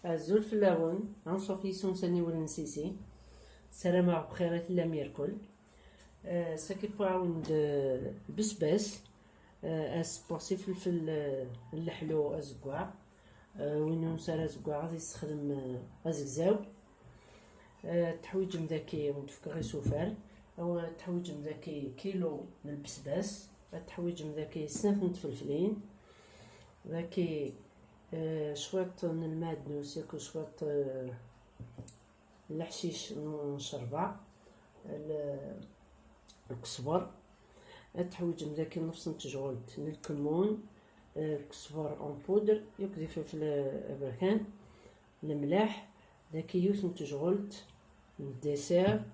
عزول في اللون غنشوف يسون ساني ولا نسيسي. السلام عليكم بخيرات لا ميركل. ساكي باوند بسباس اس بوسي فلفل اللحلو ازكواع وينو نسال ازكواع غادي يستخدم ازكزاو. تحويج مذاكي ونتفك غي سوفال او تحويج مذاكي كيلو من البسباس، تحويج مذاكي سناف نتفلفلين ذاكي شويط من المعدنوس ياكل شويط الحشيش نشربع الكسبر تحويج مذاكي نفس نتجغلت الكمون الكسبر اون بودر يكذي فلفل ابركان الملاح ذاكي يوث نتجغلت الديسير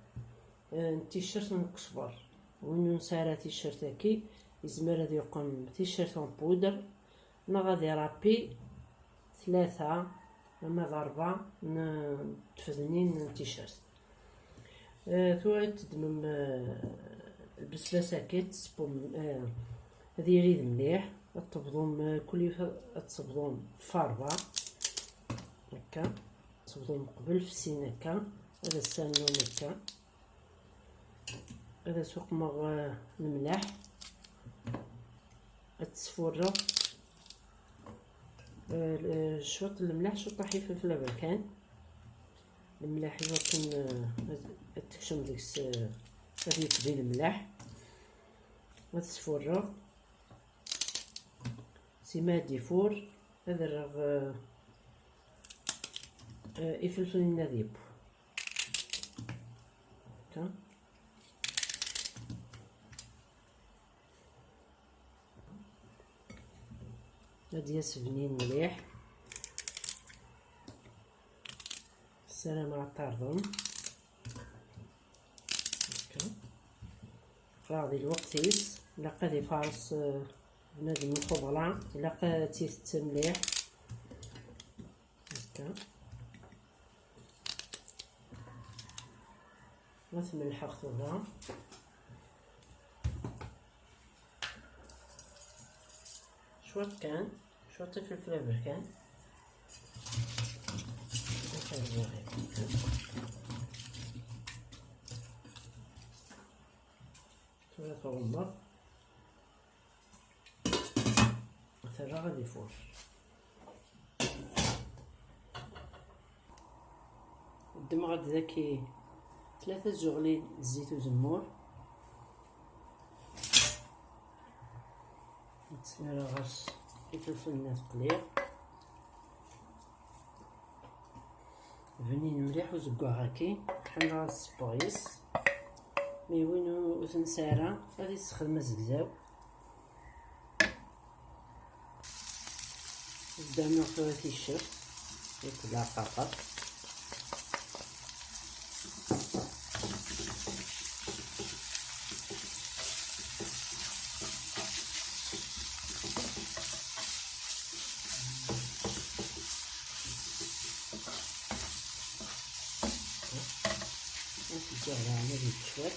تيشيرت من الكسبر وين نسارا تيشيرت هاكي يزمر هذا يقوم تيشيرت اون بودر نا غادي رابي ثلاثة اما ضربة تفذنين تيشيرت ثم تدمم البسباس هاكي تسبوم هذي يريد مليح تبضوم كل تصبضوم فاربع هكا تصبضوم قبل في السين هكا هذا السانون هكا هذا سوق مغ الملاح التصفورة شوط الملاح شوط حيفا في البركان الملاح يمكن تكشم ديك هذه تبين الملاح التصفورة سيما ديفور هذا الرغ يفلفل النذيب هكا هادي يسفنين مليح. السلام على الطاردون هكا راضي الوقتيس إلا قادي فارس بنادم الخضرة إلا قاتيت مليح هكا مثل الحقوها شوط كان شوط فلفل ابركان ثلاثة غمر مثلا غادي يفور الدم غادي ذاكي ثلاثة زغلين زيت وزمور نتسنى غرس الفلفل الناس قليل فنين مليح وزقوع هاكي حنا غاس سبايس مي وينو تنسارا غادي تستخدم زكزاو قدامنا خواتي تيشيرت ياكل عقاقة نتجاهل على هذه الشوات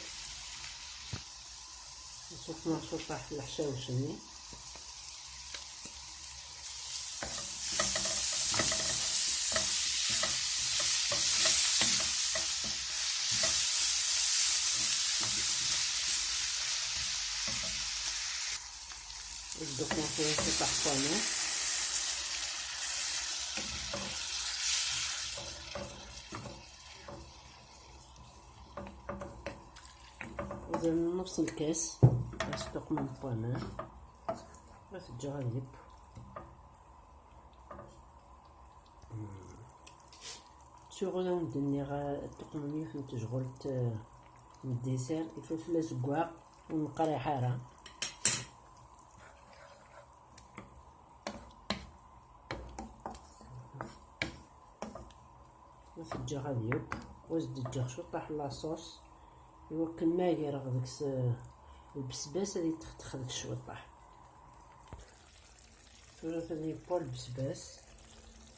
نصفنا شطح الحشاوشني الدكنا فيها شطح فانو نفس الكاس أصدق من الطعمان بس الجغاليب سيغولا وندني غا التقمني في تشغلت من الديسير الفلفل زقواق ونقري حارة مثل الجغاليب وزد الجغ شو طاح لاصوص يوكل ماهي راه داك البسباس هادي تختخ داك الشويطاح ثلاثة لي بول البسباس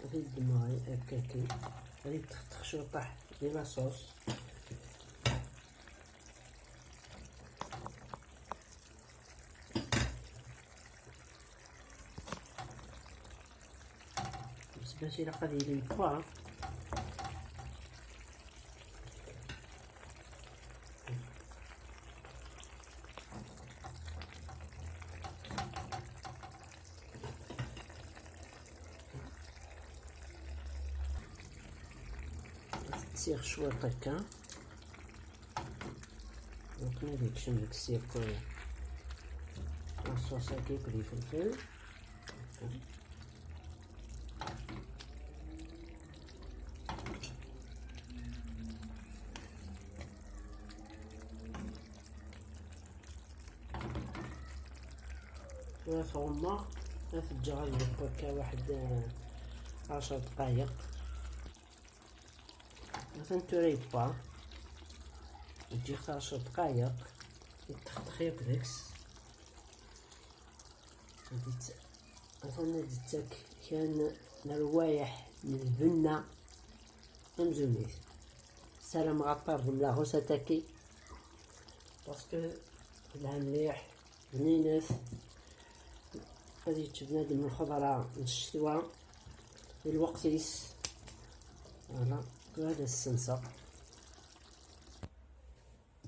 هادي الدماغي هكاكي هادي تختخ شويطاح ديال لاصوص باش إلا قد يلمقوها. تسيغ شويط هكا، دونك ناديك شم داك السيركو الصوص هاكي كلي فلفل. وثوما نفجر هكا واحد 10 دقايق. مثلا تريد با تجي 10 دقايق يتخطخي كداكس. مثلا ديتك كان روايح من البنة مزونيت سلام غطار لا غوسا تاكي باسكو لها مليح بنينات. غادي تبنادم الخضرة من الشتوى الوقتيس. فوالا هذا السنسة.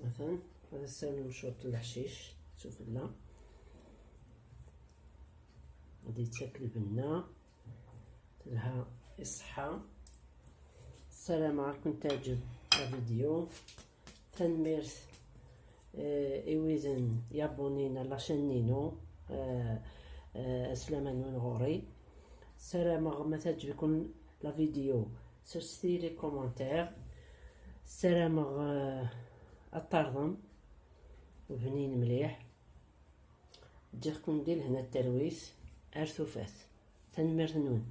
مثلا هذا السالم شوط الحشيش سفلة. غادي تاكل البنة لها الصحة. السلام عليكم. تعجب الفيديو تنميرت إيويزن يابونينا لاشين نينو أسلام نون غوري. السلام غما تعجبكم لا فيديو سيرسي لي كومونتير. السلام الطرزم وبنين مليح. جيكم ندير هنا الترويس ارثوفات تنميرت نون.